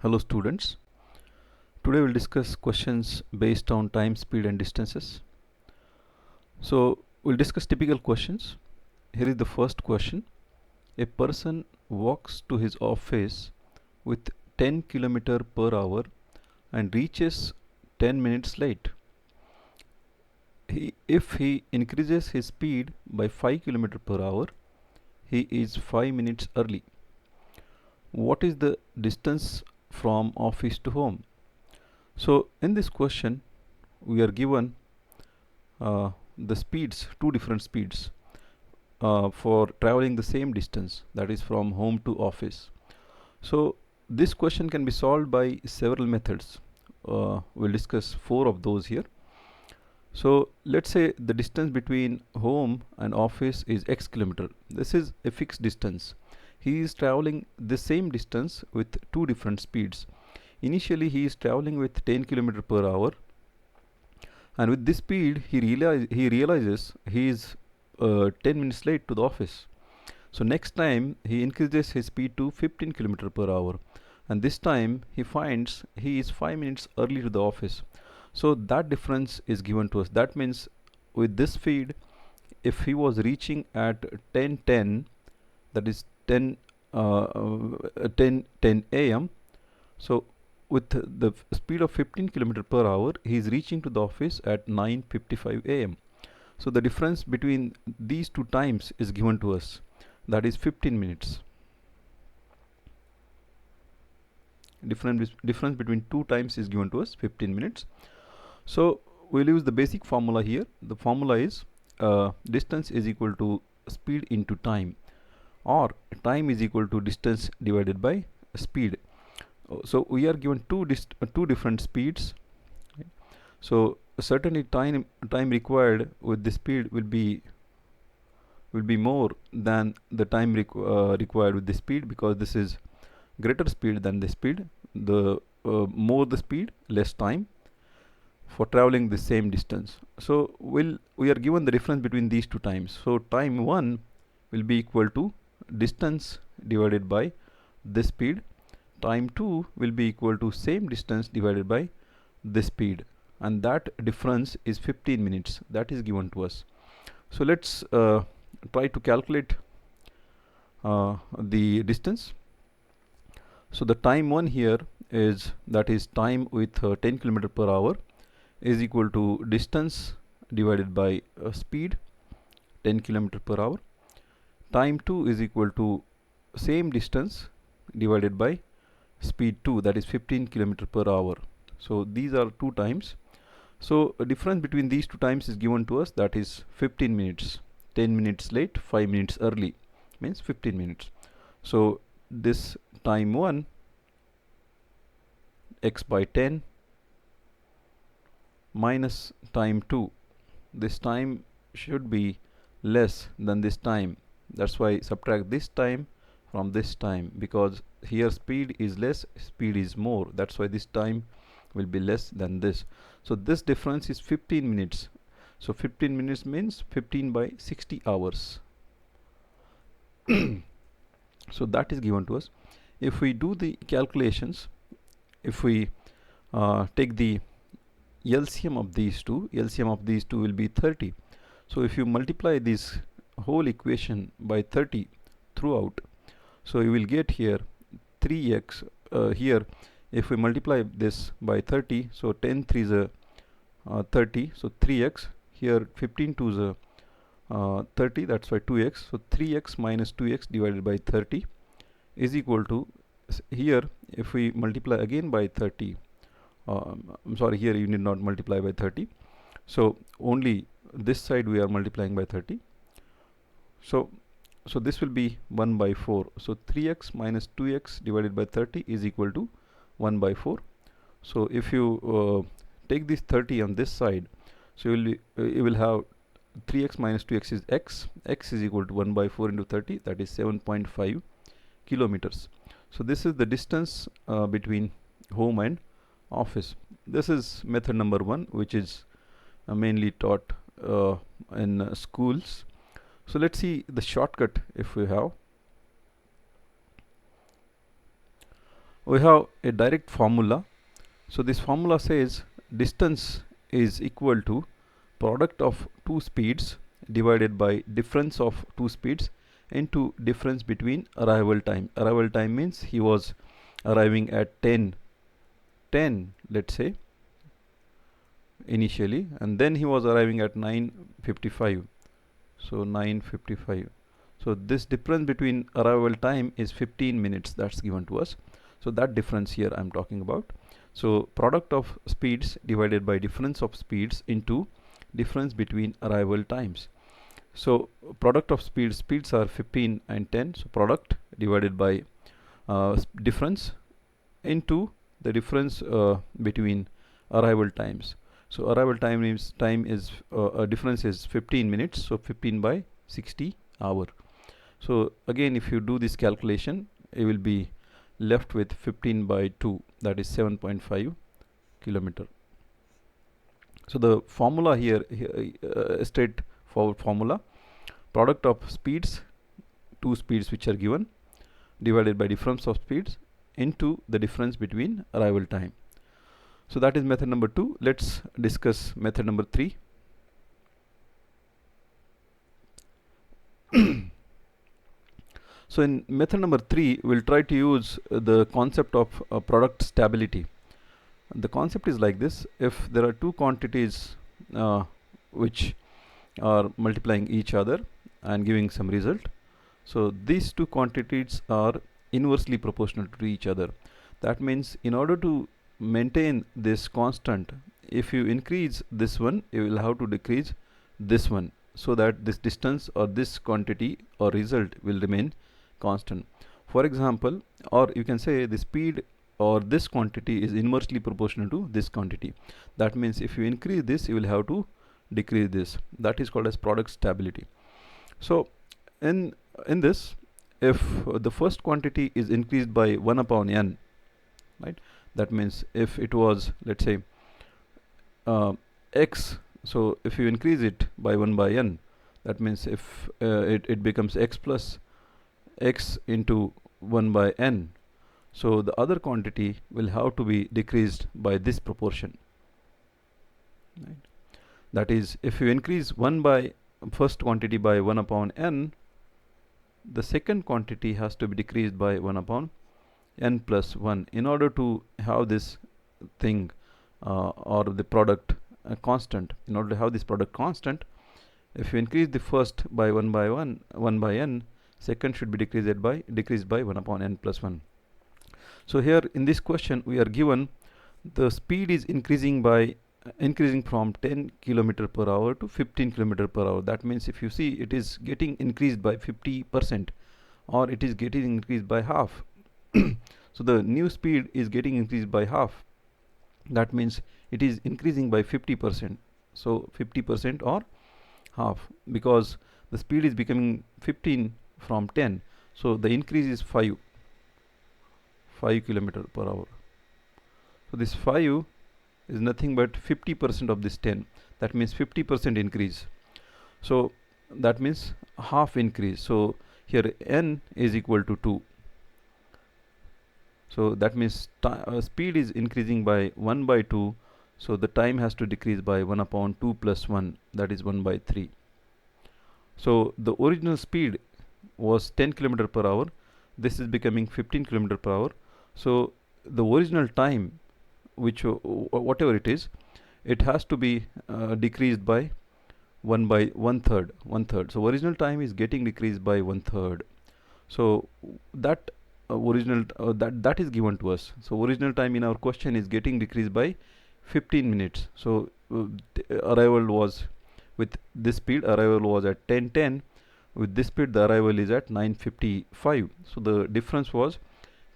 Hello students. Today we'll discuss questions based on time, speed and distances. So we'll discuss typical questions. Here is the first question. A person walks to his office with 10 km per hour and reaches 10 minutes late. If he increases his speed by 5 km per hour, he is 5 minutes early. What is the distance from office to home? So in this question we are given the speeds, two different speeds for traveling the same distance, that is from home to office. So this question can be solved by several methods. We'll discuss 4 of those here. So let's say the distance between home and office is x kilometer. This is a fixed distance. He is traveling the same distance with two different speeds. Initially he is traveling with 10 km per hour, and with this speed he realizes he is 10 minutes late to the office. So next time he increases his speed to 15 km per hour, and this time he finds he is 5 minutes early to the office. So that difference is given to us. That means with this speed, if he was reaching at 10:10, that is 10 a.m. So with the speed of 15 km per hour, he is reaching to the office at 9:55 a.m. So the difference between these two times is given to us, that is 15 minutes. Difference between two times is given to us 15 minutes. So we'll use the basic formula here. The formula is distance is equal to speed into time, or time is equal to distance divided by speed. So we are given two different speeds. So certainly time required with the speed will be more than the time required with the speed, because this is greater speed than the speed. The more the speed, less time for traveling the same distance. So we are given the difference between these two times. So time 1 will be equal to distance divided by this speed. Time 2 will be equal to same distance divided by this speed, and that difference is 15 minutes. That is given to us. So let's try to calculate the distance. So the time 1 here is, that is time with 10 km per hour, is equal to distance divided by speed 10 km per hour. Time 2 is equal to same distance divided by speed 2, that is 15 km per hour. So these are two times. So a difference between these two times is given to us, that is 15 minutes. 10 minutes late, 5 minutes early, means 15 minutes. So this time 1, x by 10, minus time 2. This time should be less than this time. That's why subtract this time from this time, because here speed is less, speed is more. That's why this time will be less than this. So this difference is 15 minutes. So 15 minutes means 15 by 60 hours. So that is given to us. If we do the calculations, if we take the LCM of these two will be 30. So if you multiply this whole equation by 30 throughout, so you will get here 3x. Here if we multiply this by 30, so 10 3s are 30, so 3x. Here 15 2s are 30, that's why 2x. So 3x minus 2x divided by 30 is equal to, here if we multiply again by 30, I'm sorry, here you need not multiply by 30. So only this side we are multiplying by 30. So this will be 1 by 4. So 3x minus 2x divided by 30 is equal to 1 by 4. So if you take this 30 on this side, so you will have 3x minus 2x is x. X is equal to 1 by 4 into 30, that is 7.5 kilometers. So this is the distance between home and office. This is method number 1, which is mainly taught in schools. So let's see the shortcut if we have. We have a direct formula. So this formula says distance is equal to product of two speeds divided by difference of two speeds into difference between arrival time. Arrival time means he was arriving at 10 let's say initially, and then he was arriving at 9:55. So 9:55. So this difference between arrival time is 15 minutes, that's given to us. So that difference here I'm talking about. So product of speeds divided by difference of speeds into difference between arrival times. So product of speeds are 15 and 10. So product divided by difference into the difference between arrival times. So arrival time is difference is 15 minutes. So 15 by 60 hour. So again, if you do this calculation, you will be left with 15 by 2, that is 7.5 kilometer. So the formula here, straightforward formula, product of speeds, two speeds which are given, divided by difference of speeds into the difference between arrival time. So that is method number 2. Let's discuss method number 3. So in method number 3, we'll try to use the concept of product stability. The concept is like this: if there are two quantities which are multiplying each other and giving some result, so these two quantities are inversely proportional to each other. That means in order to maintain this constant, if you increase this one, you will have to decrease this one, so that this distance or this quantity or result will remain constant. For example, or you can say the speed or this quantity is inversely proportional to this quantity. That means if you increase this, you will have to decrease this. That is called as product stability. So in this, if the first quantity is increased by 1 upon n, right, that means if it was, let's say, x, so if you increase it by 1 by n, that means if it becomes x plus x into 1 by n, so the other quantity will have to be decreased by this proportion, right? That is, if you increase first quantity by 1 upon n, the second quantity has to be decreased by 1 upon n plus 1 in order to have this thing or the product constant. In order to have this product constant, if you increase the first by 1 by n, second should be decreased by 1 upon n plus 1. So here in this question we are given the speed is increasing from 10 kilometer per hour to 15 kilometer per hour. That means if you see, it is getting increased by 50% or it is getting increased by half. So the new speed is getting increased by half. That means it is increasing by 50%. So 50% or half, because the speed is becoming 15 from 10. So the increase is 5 kilometer per hour. So this 5 is nothing but 50% of this 10. That means 50% increase. So that means half increase. So here n is equal to 2. So that means speed is increasing by 1 by 2. So the time has to decrease by 1 upon 2 plus 1, that is 1 by 3. So the original speed was 10 kilometer per hour. This is becoming 15 kilometer per hour. So the original time, which whatever it is, it has to be decreased by 1 by 1/3. So original time is getting decreased by 1/3. So that original that is given to us. So original time in our question is getting decreased by 15 minutes. So arrival was with this speed, arrival was at 10:10. With this speed, the arrival is at 9:55. So the difference was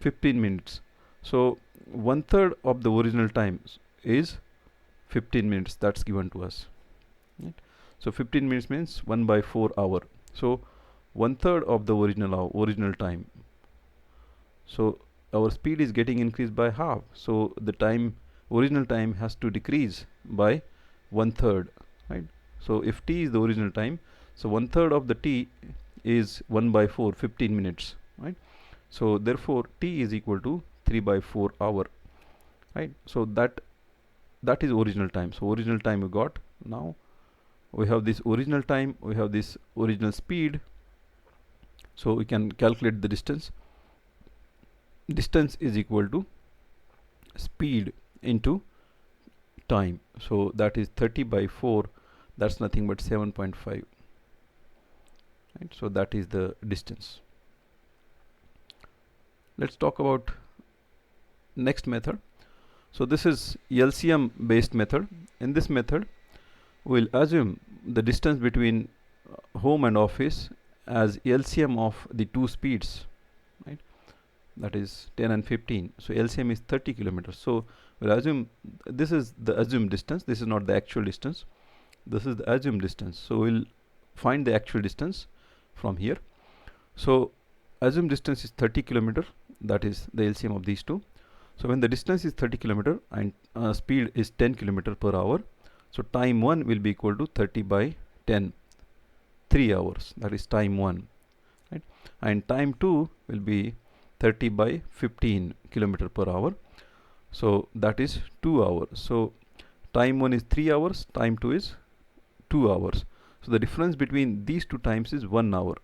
15 minutes. So 1/3 of the original time is 15 minutes. That's given to us. Right? So 15 minutes means 1 by 4 hour. So 1/3 of the original time. So our speed is getting increased by half. So the original time has to decrease by 1/3, right? So if t is the original time, so 1/3 of the t is 1 by 4, 15 minutes, right? So therefore t is equal to 3/4 hour, right? So that is original time. So original time we got. Now we have this original time, we have this original speed, so we can calculate the distance. Distance is equal to speed into time, so that is 30/4, that's nothing but 7.5, right? So that is the distance. Let's talk about next method. So this is LCM based method. In this method we'll assume the distance between home and office as LCM of the two speeds, right? That is 10 and 15. So LCM is 30 kilometers. So we'll assume this is the assumed distance. This is not the actual distance. This is the assumed distance. So we'll find the actual distance from here. So assumed distance is 30 kilometer. That is the LCM of these two. So when the distance is 30 kilometer and speed is 10 kilometer per hour, so time 1 will be equal to 30/10, 3 hours. That is time 1, right? And time 2 will be 30/15 kilometer per hour. So that is 2 hours. So time 1 is 3 hours, time 2 is 2 hours. So the difference between these two times is 1 hour.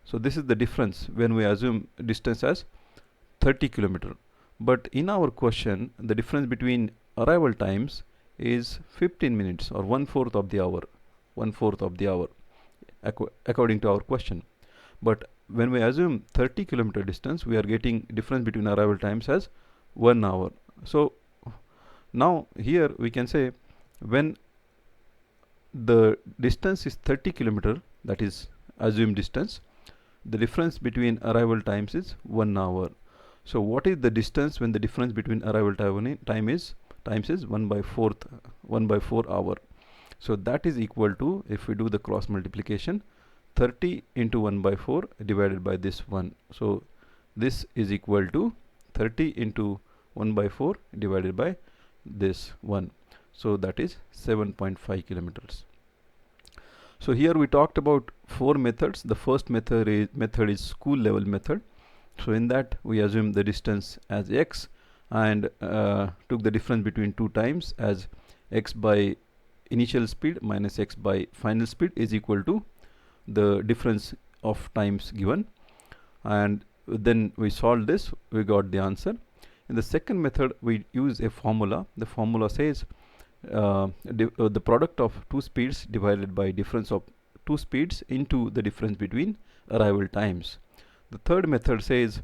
So this is the difference when we assume distance as 30 kilometer. But in our question, the difference between arrival times is 15 minutes or 1/4 of the hour, 1/4 of the hour, according to our question. But when we assume 30 kilometer distance, we are getting difference between arrival times as 1 hour. So now here we can say when the distance is 30 kilometer, that is assumed distance, the difference between arrival times is 1 hour. So what is the distance when the difference between arrival time is 1/4 hour? So that is equal to, if we do the cross multiplication, 30 into 1/4 divided by this 1. So this is equal to 30 into 1/4 divided by this 1. So that is 7.5 kilometers. So here we talked about 4 methods. The first method is school level method. So in that we assume the distance as x and took the difference between two times as x by initial speed minus x by final speed is equal to the difference of times given, and then we solved this, we got the answer. In the second method we use a formula. The formula says the product of two speeds divided by difference of two speeds into the difference between arrival times. The third method says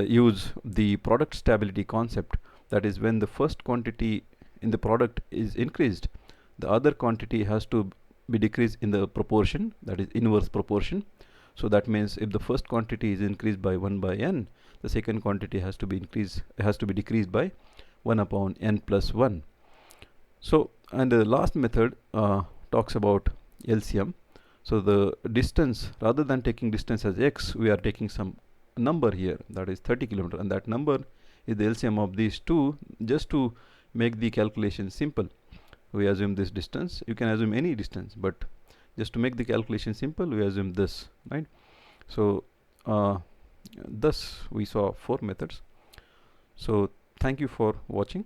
use the product stability concept, that is when the first quantity in the product is increased, the other quantity has to be decreased in the proportion, that is inverse proportion. So that means if the first quantity is increased by 1/n, the second quantity has to be decreased by 1/n plus 1. So, and the last method talks about LCM. So the distance, rather than taking distance as x, we are taking some number here, that is 30 kilometer, and that number is the LCM of these two. Just to make the calculation simple, we assume this distance. You can assume any distance, but just to make the calculation simple, we assume this, right? So thus we saw 4 methods. So thank you for watching.